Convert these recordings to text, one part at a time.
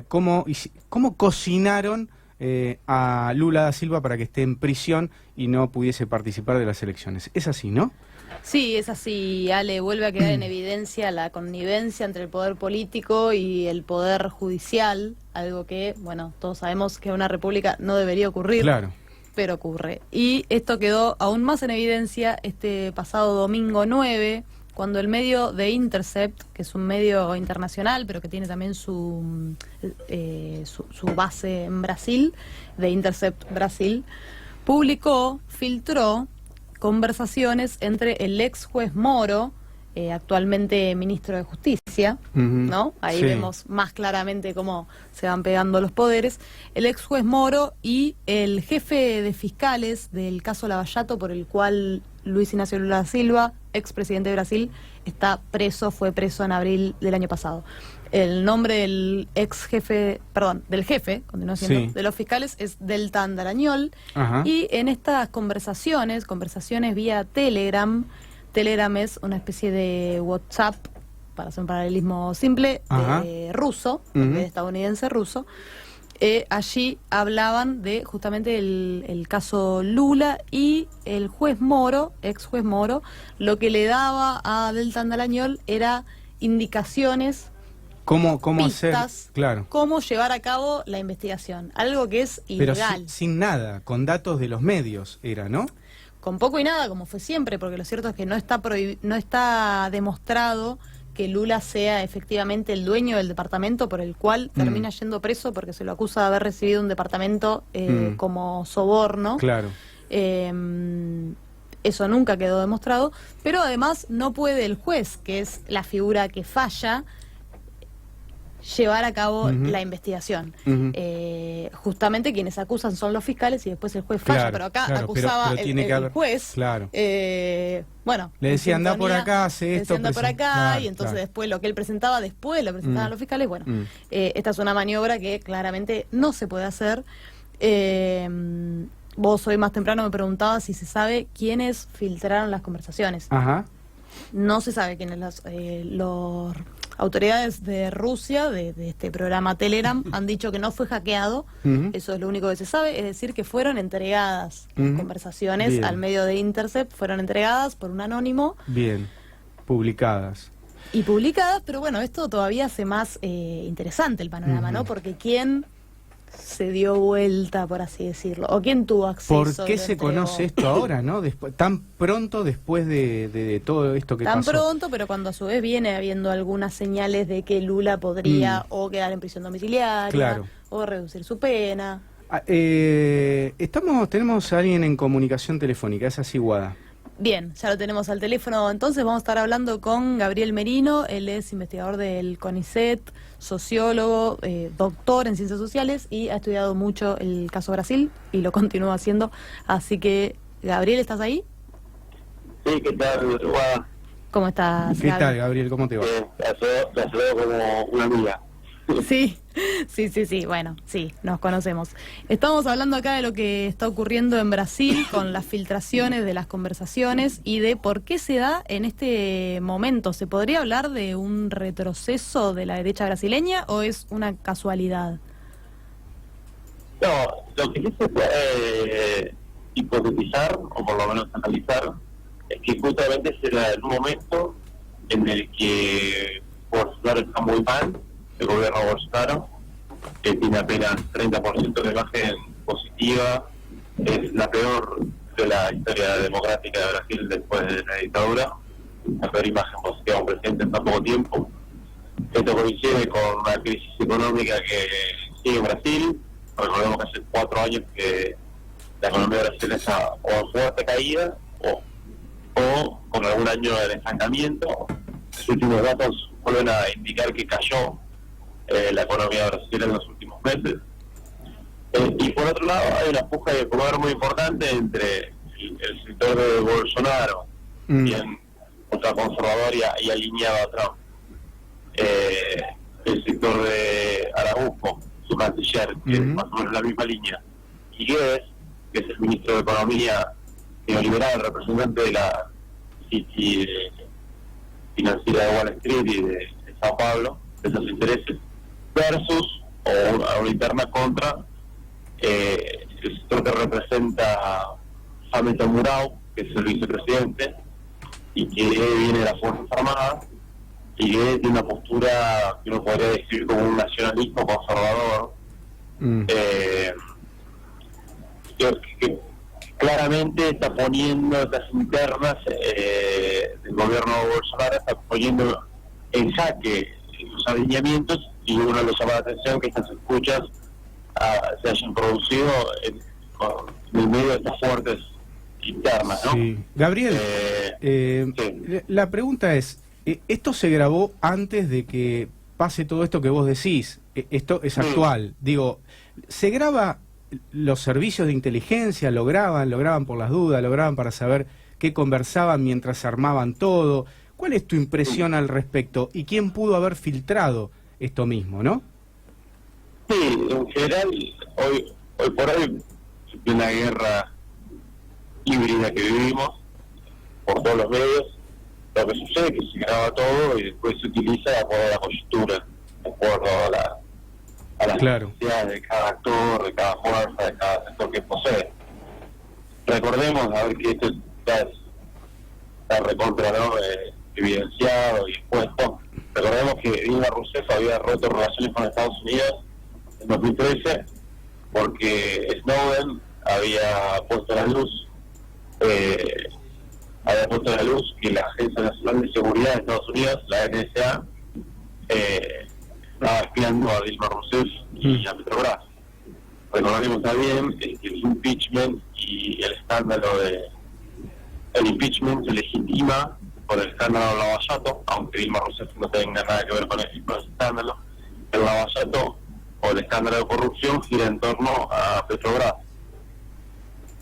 cómo cocinaron a Lula da Silva para que esté en prisión y no pudiese participar de las elecciones. ¿Es así, no? Sí, es así, Ale. Vuelve a quedar en evidencia la connivencia entre el poder político y el poder judicial, algo que, bueno, todos sabemos que en una república no debería ocurrir. Claro. Pero ocurre. Y esto quedó aún más en evidencia este pasado domingo 9, cuando el medio The Intercept, que es un medio internacional, pero que tiene también su base en Brasil, The Intercept Brasil, filtró conversaciones entre el ex juez Moro, actualmente ministro de Justicia, ¿no? Ahí sí. vemos más claramente cómo se van pegando los poderes. El ex juez Moro y el jefe de fiscales del caso Lavallato, por el cual Luis Ignacio Lula da Silva, expresidente de Brasil, fue preso en abril del año pasado. El nombre del del jefe, continúa siendo, sí, de los fiscales es Deltan Darañol. Ajá. Y en estas conversaciones vía Telegram es una especie de WhatsApp, para hacer un paralelismo simple, de ruso, de estadounidense ruso. Allí hablaban de justamente el caso Lula, y el juez Moro, ex juez Moro, lo que le daba a Deltan Darañol era indicaciones, cómo pistas, hacer, claro, cómo llevar a cabo la investigación, algo que es ilegal. Pero sin nada, con datos de los medios era, ¿no? Con poco y nada, como fue siempre, porque lo cierto es que no está demostrado que Lula sea efectivamente el dueño del departamento por el cual termina yendo preso, porque se lo acusa de haber recibido un departamento como soborno. Claro. Eso nunca quedó demostrado, pero además no puede el juez, que es la figura que falla, llevar a cabo la investigación. Justamente quienes acusan son los fiscales y después el juez falla, pero acá acusaba el juez. Claro. Bueno, le decía anda por acá, hace esto. Anda por acá, y entonces después lo que él presentaba, después lo presentaban los fiscales. Bueno, esta es una maniobra que claramente no se puede hacer. Vos hoy más temprano me preguntabas si se sabe quiénes filtraron las conversaciones. Ajá. No se sabe quiénes los autoridades de Rusia, de este programa Telegram, han dicho que no fue hackeado. Eso es lo único que se sabe, es decir, que fueron entregadas las conversaciones. Bien. Al medio de Intercept, fueron entregadas por un anónimo. Bien, publicadas. Y publicadas, pero bueno, esto todavía hace más interesante el panorama, ¿no? Porque ¿quién se dio vuelta, por así decirlo? ¿O quién tuvo acceso? ¿Por qué se conoce esto ahora, no? Tan pronto después de todo esto que pasó. Tan pronto, pero cuando a su vez viene habiendo algunas señales de que Lula podría o quedar en prisión domiciliaria, claro, o reducir su pena. Tenemos a alguien en comunicación telefónica, es así, Guada. Bien, ya lo tenemos al teléfono, entonces vamos a estar hablando con Gabriel Merino. Él es investigador del CONICET, sociólogo, doctor en ciencias sociales, y ha estudiado mucho el caso Brasil y lo continúa haciendo. Así que, Gabriel, ¿estás ahí? Sí, ¿qué tal? ¿Cómo estás, ¿Qué tal, Gabriel? ¿Cómo te va? Te saludo como una amiga. Sí, bueno, sí, nos conocemos. Estamos hablando acá de lo que está ocurriendo en Brasil con las filtraciones de las conversaciones y de por qué se da en este momento. ¿Se podría hablar de un retroceso de la derecha brasileña o es una casualidad? No, lo que sí se puede hipotetizar, o por lo menos analizar, es que justamente será en un momento en el que Bolsonaro está muy mal, el gobierno Bolsonaro, que tiene apenas 30% de imagen positiva, es la peor de la historia democrática de Brasil después de la dictadura, la peor imagen positiva de un presidente en tan poco tiempo. Esto coincide con una crisis económica que sigue en Brasil. Recordemos que hace 4 años que la economía brasileña está o en fuerte caída o con algún año de estancamiento. Los últimos datos vuelven a indicar que cayó la economía brasileña en los últimos meses. Y por otro lado hay una puja de poder muy importante entre el sector de Bolsonaro, bien ultraconservador y alineado a Trump, el sector de Araújo, su canciller, que es más o menos la misma línea, y Guedes, que es el ministro de Economía neoliberal, representante de la City financiera de Wall Street y de Sao Paulo, de esos intereses, versus una interna contra el sector que representa Hamilton Murao, que es el vicepresidente, y que viene de las Fuerzas Armadas, y que tiene una postura que uno podría describir como un nacionalismo conservador, que claramente está poniendo estas internas del gobierno Bolsonaro, está poniendo en jaque los alineamientos, y uno le llama la atención que estas escuchas se hayan producido en el medio de estas fuertes internas, ¿no? Sí. Gabriel, sí. La pregunta es, ¿esto se grabó antes de que pase todo esto que vos decís? Esto es actual. Digo, ¿se graba? ¿Los servicios de inteligencia lo graban por las dudas, lo graban para saber qué conversaban mientras armaban todo? ¿Cuál es tu impresión al respecto? ¿Y quién pudo haber filtrado esto mismo, no? Sí, en general, hoy por hoy, en la guerra híbrida que vivimos, por todos los medios, lo que sucede es que se graba todo y después se utiliza de acuerdo a la coyuntura, de acuerdo a las necesidades de cada actor, de cada fuerza, de cada sector que posee. Recordemos, a ver, que esto está recontra, ¿no?, evidenciado y expuesto. Recordemos que Dilma Rousseff había roto relaciones con Estados Unidos en 2013 porque Snowden había puesto a la luz que la Agencia Nacional de Seguridad de Estados Unidos, la NSA, estaba espiando a Dilma Rousseff y a Petrobras. Recordemos también que el impeachment y el escándalo el impeachment se legitima por el escándalo de Lavallato, aunque Dilma Rousseff no tenga nada que ver con ese escándalo. El Lavallato o el escándalo de corrupción gira en torno a Petrobras.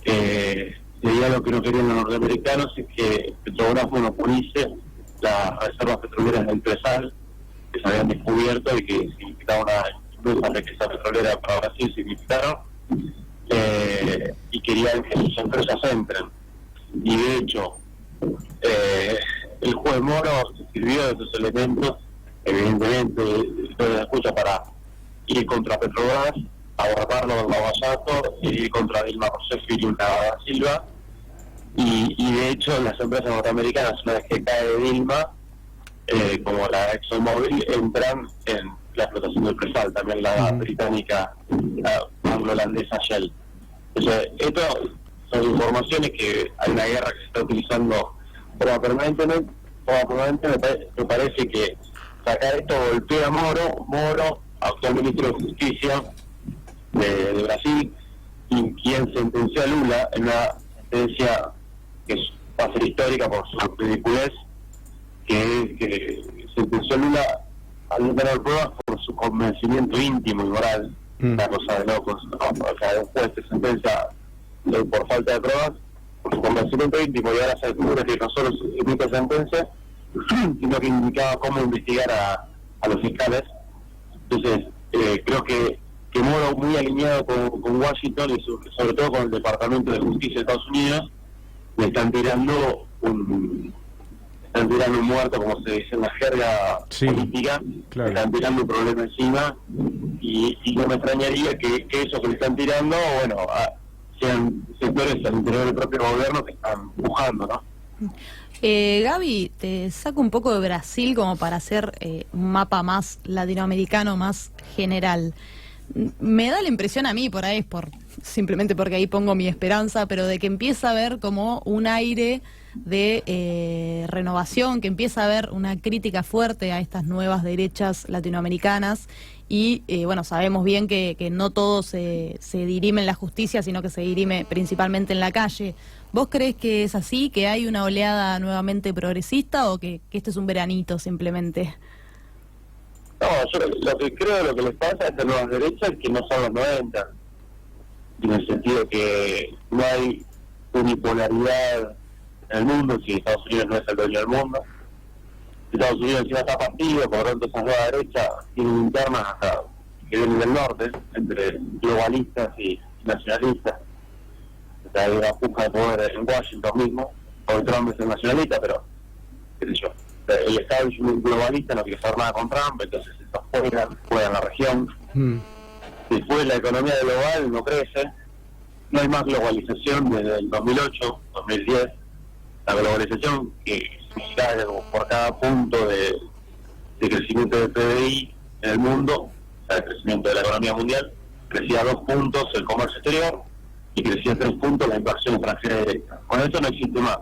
Sería lo que no querían los norteamericanos, es que Petrobras monopolice las reservas petroleras del Presal, que se habían descubierto y que significaba una inmensa riqueza petrolera para Brasil, significaron, y querían que sus empresas entren. Y de hecho, el juez Moro se sirvió de esos elementos, evidentemente, de la escucha para ir contra Petrobras, abordarlo del Lavallato, ir contra Dilma Rousseff y Lula da Silva, y de hecho las empresas norteamericanas, una vez que cae Dilma, como la ExxonMobil, entran en la explotación del Presal, también la británica, la anglo-holandesa Shell. Entonces, esto son informaciones que hay una guerra que se está utilizando permanentemente. Me parece que sacar esto golpea a Moro, actual ministro de Justicia de Brasil, y quien sentenció a Lula en una sentencia que va a ser histórica por su ridiculez, que sentenció a Lula a no tener pruebas por su convencimiento íntimo y moral. Una cosa de locos, ¿no? O sea, un juez se sentencia por falta de pruebas por su convencimiento íntimo, y ahora se descubre que no solo se emite sentencia, sino que indicaba cómo investigar a los fiscales. Entonces, creo que Moro, muy alineado con Washington y sobre todo con el Departamento de Justicia de Estados Unidos, le están tirando un muerto, como se dice en la jerga política, le están tirando un problema encima, y no me extrañaría que eso que le están tirando, bueno, sean sectores al interior del propio gobierno que están empujando, ¿no? Gaby, te saco un poco de Brasil como para hacer un mapa más latinoamericano, más general. Me da la impresión a mí, por ahí, simplemente porque ahí pongo mi esperanza, pero de que empieza a haber como un aire de renovación, que empieza a haber una crítica fuerte a estas nuevas derechas latinoamericanas, y bueno, sabemos bien que no todo se dirime en la justicia, sino que se dirime principalmente en la calle. ¿Vos crees que es así, que hay una oleada nuevamente progresista, o que este es un veranito simplemente? No, yo lo que creo, lo que les pasa a estas nuevas derechas es que no son los 90, en el sentido que no hay unipolaridad en el mundo. Si Estados Unidos no es el dueño del mundo, Estados Unidos encima está partido, por lo tanto esas nuevas derechas tienen internas hasta que vienen del norte, entre globalistas y nacionalistas. O sea, hay una puja de poder en Washington mismo, hoy Trump es el nacionalista, pero qué sé yo, el establishment globalista no quiere hacer nada con Trump, entonces estos juegan la región. Después la economía global no crece, no hay más globalización desde el 2008, 2010. La globalización que significa por cada punto de crecimiento del PBI en el mundo, o sea, el crecimiento de la economía mundial, crecía 2 puntos el comercio exterior y crecía 3 puntos la inversión extranjera directa. Con esto no existe más.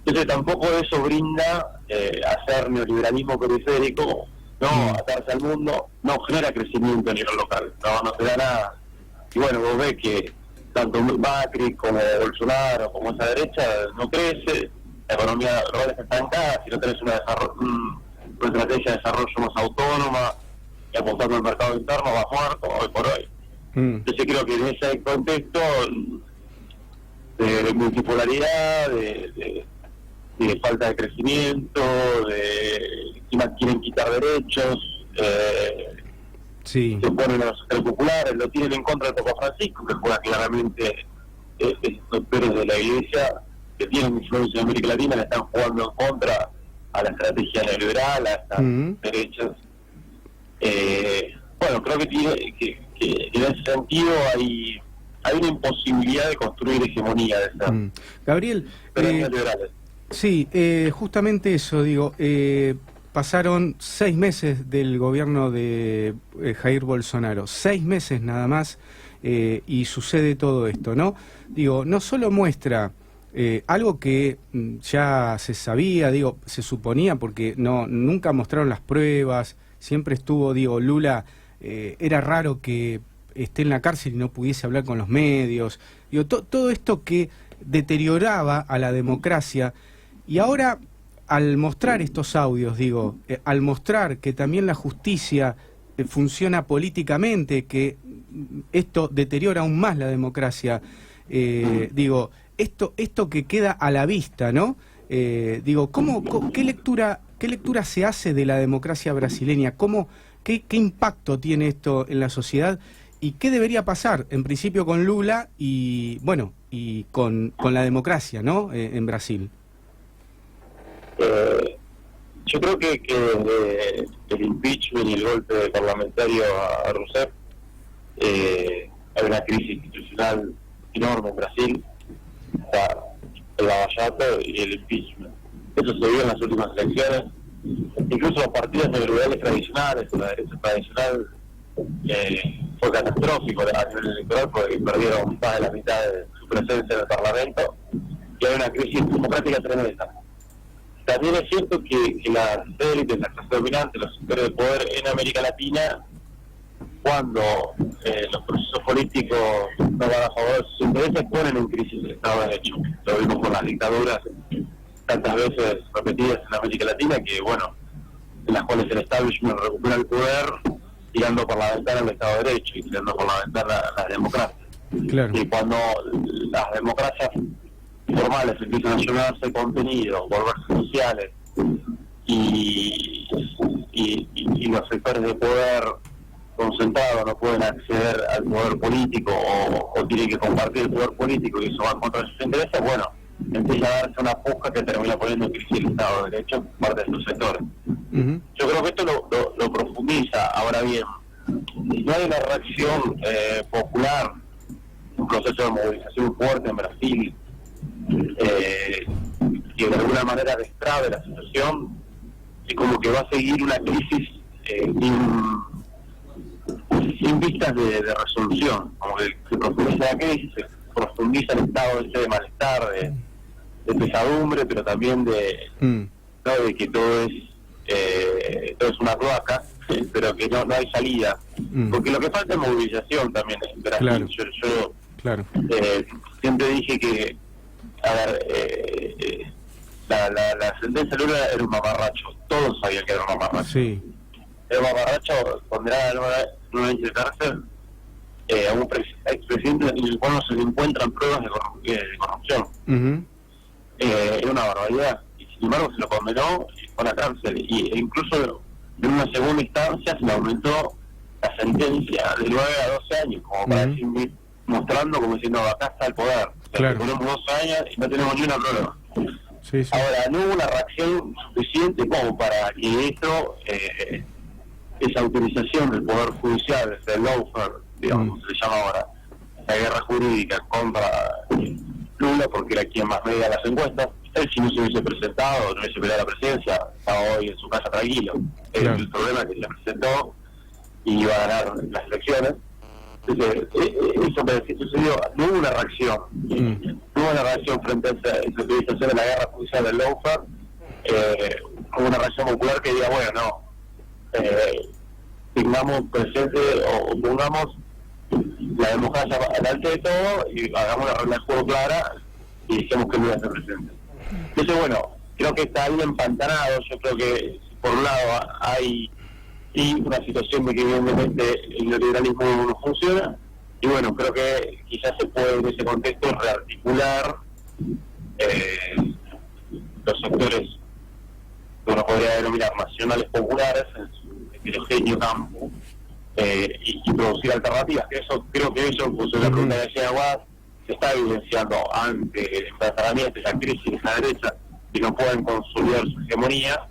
Entonces tampoco eso brinda hacer neoliberalismo periférico, no atarse al mundo, no genera crecimiento a nivel local, no te da nada. Y bueno, vos ves que tanto Macri como Bolsonaro como esa derecha no crece, la economía global está estancada, si no tenés una estrategia de desarrollo más autónoma y apuntando al mercado interno, vas muerto hoy por hoy. Entonces creo que en ese contexto de multipolaridad, de falta de crecimiento, de encima quieren quitar derechos, se ponen a los sectores populares, lo tienen en contra de Papa Francisco, que juega claramente doctores de la Iglesia que tienen influencia en América Latina, le están jugando en contra a la estrategia neoliberal, a estas derechas. Bueno, creo que en ese sentido hay una imposibilidad de construir hegemonía de esas Gabriel, neoliberales. Sí, justamente eso, digo, pasaron 6 meses del gobierno de Jair Bolsonaro, 6 meses nada más, y sucede todo esto, ¿no? Digo, no solo muestra algo que ya se sabía, digo, se suponía, porque nunca mostraron las pruebas, siempre estuvo, digo, Lula, era raro que esté en la cárcel y no pudiese hablar con los medios, digo, todo esto que deterioraba a la democracia. Y ahora, al mostrar estos audios, digo, al mostrar que también la justicia funciona políticamente, que esto deteriora aún más la democracia, digo, esto que queda a la vista, ¿no? Digo, ¿qué lectura se hace de la democracia brasileña? ¿Qué impacto tiene esto en la sociedad? ¿Y qué debería pasar, en principio, con Lula y, bueno, y con la democracia, ¿no? En Brasil. Yo creo que desde el impeachment y el golpe parlamentario a Rousseff hay una crisis institucional enorme en Brasil. Está el lavallato y el impeachment. Eso se vio en las últimas elecciones. Incluso los partidos neoliberales tradicionales, la derecha tradicional, fue catastrófico a nivel electoral porque perdieron más de la mitad de su presencia en el Parlamento y hay una crisis democrática tremenda. También es cierto que las élites, la clase dominante, los sectores de poder en América Latina, cuando los procesos políticos no van a favor de sus intereses, ponen en crisis el Estado de Derecho. Lo vimos con las dictaduras tantas veces repetidas en América Latina, que bueno, en las cuales el establishment recupera el poder tirando por la ventana el Estado de Derecho y tirando por la ventana las democracias. Claro. Y cuando las democracias formales empiezan a llenarse de contenido, volverse sociales y los sectores de poder concentrados no pueden acceder al poder político o tienen que compartir el poder político y eso va en contra de sus intereses, bueno, empieza a darse una puja que termina poniendo en crisis el Estado de Derecho por parte de sus sectores. Yo creo que esto lo profundiza. Ahora bien, no hay una reacción popular, un proceso de movilización fuerte en Brasil, que de alguna manera destrabe la situación, y como que va a seguir una crisis sin vistas de resolución, como que se profundiza la crisis, se profundiza el estado de malestar, de pesadumbre, pero también ¿no? de que todo es una cloaca, pero que no hay salida, porque lo que falta es movilización también en Brasil. Claro. Yo siempre dije que la sentencia de Lula era un mamarracho, todos sabían que era un mamarracho. Sí. Era un mamarracho condenado a 9 años de cárcel a un expresidente en el cual no se le encuentran pruebas de corrupción. Era una barbaridad, y sin embargo se lo condenó y fue a la cárcel, e incluso en una segunda instancia se le aumentó la sentencia de 9 a 12 años, como para decir, mostrando como diciendo, acá está el poder. Claro. Tenemos 12 años y no tenemos ni una prueba. Sí. Ahora, no hubo una reacción suficiente como para que esto esa utilización del Poder Judicial, ese lawfare, digamos, como se le llama ahora, esa guerra jurídica contra Lula, porque era quien más medía las encuestas. Él, si no se hubiese presentado, no hubiese peleado la presidencia, estaba hoy en su casa tranquilo. Claro. El problema es que se presentó y iba a ganar las elecciones. Entonces, eso que sucedió, no hubo una reacción. No hubo una reacción frente a esa utilización de la guerra judicial del lawfare. Hubo una reacción popular que diga, bueno, no, tengamos presente o pongamos la democracia delante de todo y hagamos la regla de juego clara y dejemos que Lula se presente. Entonces, bueno, creo que está ahí empantanado. Yo creo que, por un lado, hay una situación de que evidentemente el neoliberalismo no funciona, y bueno, creo que quizás se puede en ese contexto rearticular los sectores que uno podría denominar nacionales populares en su heterogéneo campo, y producir alternativas, que eso creo que eso, pues la pregunta que decía Aguad, se está evidenciando ante el empresariamiento y la crisis de la derecha, que no pueden consolidar su hegemonía,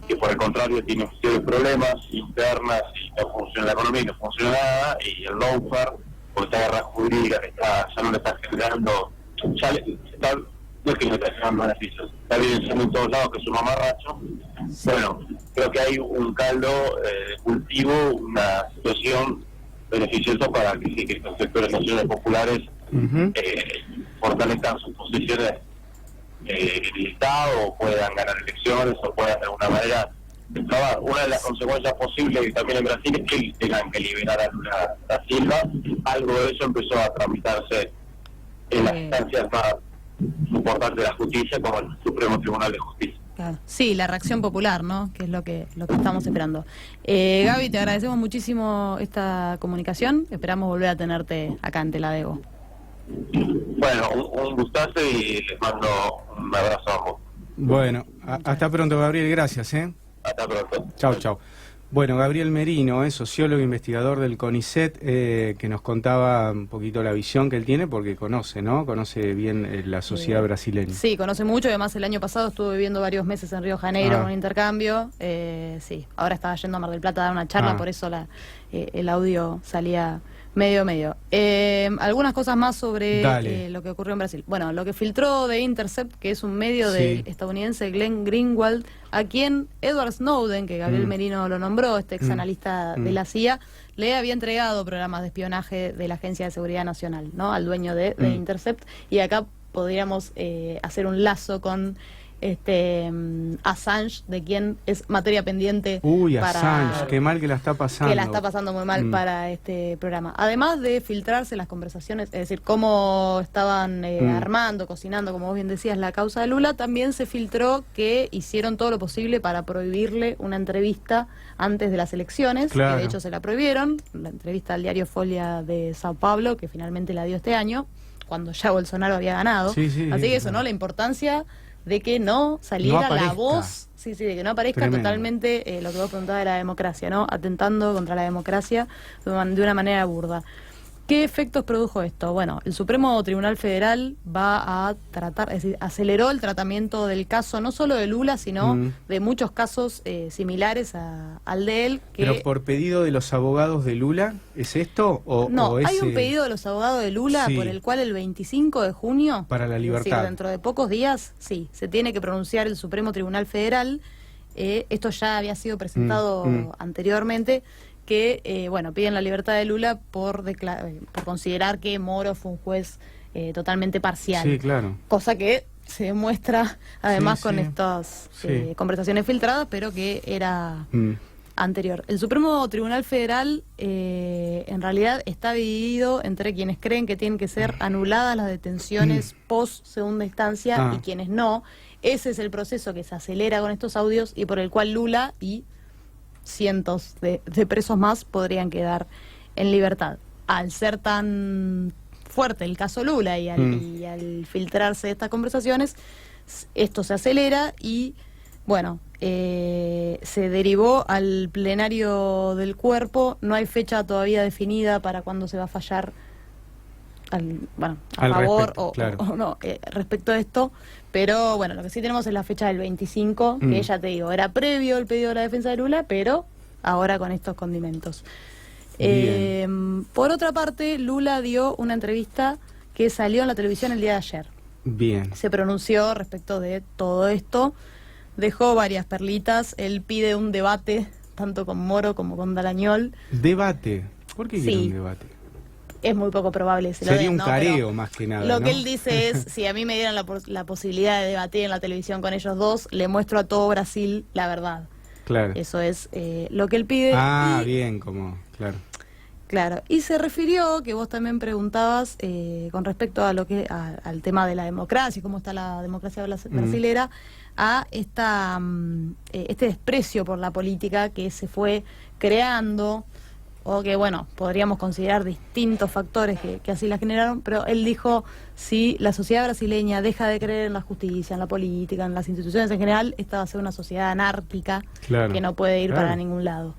que por el contrario tiene serios problemas internas y no funciona la economía, no funciona nada, y el lawfare, o esta guerra jurídica que ya no le está generando, no es que no está generando beneficios, está evidenciando en todos lados que es un mamarracho. Bueno, creo que hay un caldo de cultivo, una situación beneficiosa para que sí, que estos sectores nacionales populares fortalezcan sus posiciones en el Estado, o puedan ganar elecciones, o puedan de alguna manera trabar. Una de las consecuencias posibles también en Brasil es que tengan que liberar a Lula da Silva. Algo de eso empezó a tramitarse en las instancias más importantes de la justicia, como el Supremo Tribunal de Justicia. Claro. Sí, la reacción popular, ¿no? Que es lo que estamos esperando. Gaby, te agradecemos muchísimo esta comunicación. Esperamos volver a tenerte acá en Teladego. Bueno, un gustazo y les mando un abrazo a ambos. Bueno, hasta pronto, Gabriel, gracias, ¿eh? Hasta pronto. Chau, chau. Bueno, Gabriel Merino, sociólogo e investigador del CONICET, que nos contaba un poquito la visión que él tiene, porque conoce, ¿no? Conoce bien la sociedad brasileña. Sí, conoce mucho, y además el año pasado estuvo viviendo varios meses en Río de Janeiro en un intercambio. Sí, ahora estaba yendo a Mar del Plata a dar una charla, por eso el audio salía medio. Algunas cosas más sobre lo que ocurrió en Brasil. Bueno, lo que filtró de Intercept, que es un medio del estadounidense Glenn Greenwald, a quien Edward Snowden, que Gabriel Merino lo nombró, este ex analista de la CIA, le había entregado programas de espionaje de la Agencia de Seguridad Nacional, ¿no? Al dueño de Intercept. Y acá podríamos hacer un lazo con Assange, de quien es materia pendiente. Assange, qué mal que la está pasando. Que la está pasando muy mal para este programa. Además de filtrarse las conversaciones, es decir, cómo estaban armando, cocinando, como vos bien decías, la causa de Lula, también se filtró que hicieron todo lo posible para prohibirle una entrevista antes de las elecciones, que de hecho se la prohibieron, la entrevista al diario Folha de Sao Paulo, que finalmente la dio este año, cuando ya Bolsonaro había ganado. Así que eso, ¿no? La importancia de que no saliera la voz, de que no aparezca totalmente lo que vos preguntabas de la democracia, ¿no? Atentando contra la democracia de una manera burda. ¿Qué efectos produjo esto? Bueno, el Supremo Tribunal Federal va a tratar, es decir, aceleró el tratamiento del caso, no solo de Lula, sino de muchos casos similares al de él. ¿Pero por pedido de los abogados de Lula es esto? No, hay un pedido de los abogados de Lula por el cual el 25 de junio, para la libertad, es decir, dentro de pocos días, se tiene que pronunciar el Supremo Tribunal Federal. Esto ya había sido presentado anteriormente, que piden la libertad de Lula por considerar que Moro fue un juez totalmente parcial. Sí, claro. Cosa que se demuestra además con estas conversaciones filtradas, pero que era anterior. El Supremo Tribunal Federal en realidad está dividido entre quienes creen que tienen que ser anuladas las detenciones post segunda instancia y quienes no. Ese es el proceso que se acelera con estos audios y por el cual Lula y cientos de presos más podrían quedar en libertad. Al ser tan fuerte el caso Lula y al filtrarse estas conversaciones, esto se acelera y se derivó al plenario del cuerpo. No hay fecha todavía definida para cuándo se va a fallar a favor o no respecto a esto, pero lo que sí tenemos es la fecha del 25, que ya te digo, era previo el pedido de la defensa de Lula, pero ahora con estos condimentos. Bien. Por otra parte, Lula dio una entrevista que salió en la televisión el día de ayer. Bien. Se pronunció respecto de todo esto, dejó varias perlitas, él pide un debate tanto con Moro como con Darañol. ¿Debate? ¿Por qué quiere un debate? Es muy poco probable. Sería un careo más que nada, Lo ¿no? que él dice es, si a mí me dieran la posibilidad de debatir en la televisión con ellos dos, le muestro a todo Brasil la verdad. Claro. Eso es lo que él pide. Ah, bien, como, claro. Claro, y se refirió, que vos también preguntabas, con respecto a lo que al tema de la democracia, cómo está la democracia brasilera, a este desprecio por la política que se fue creando, o que, bueno, podríamos considerar distintos factores que así la generaron, pero él dijo, si la sociedad brasileña deja de creer en la justicia, en la política, en las instituciones en general, esta va a ser una sociedad anárquica, Claro, que no puede ir claro. para ningún lado.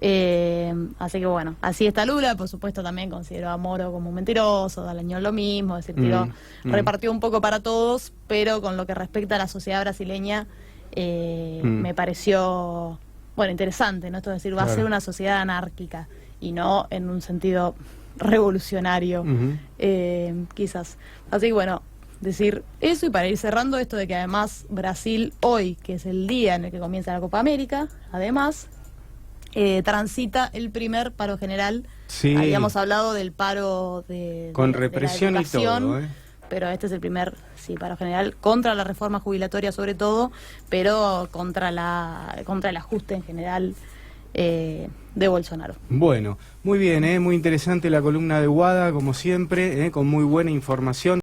Así que bueno, así está Lula. Por supuesto también consideró a Moro como un mentiroso, Darañol lo mismo, es decir, repartió un poco para todos, pero con lo que respecta a la sociedad brasileña me pareció, bueno, interesante, ¿no? Esto es decir, va a ser una sociedad anárquica y no en un sentido revolucionario, quizás. Así que bueno, decir eso, y para ir cerrando esto de que además Brasil hoy, que es el día en el que comienza la Copa América, además transita el primer paro general. Sí. Habíamos hablado del paro con de represión la y todo, pero este es el primer paro general contra la reforma jubilatoria sobre todo, pero contra el ajuste en general de Bolsonaro. Bueno, muy bien, muy interesante la columna de Guada, como siempre, con muy buena información.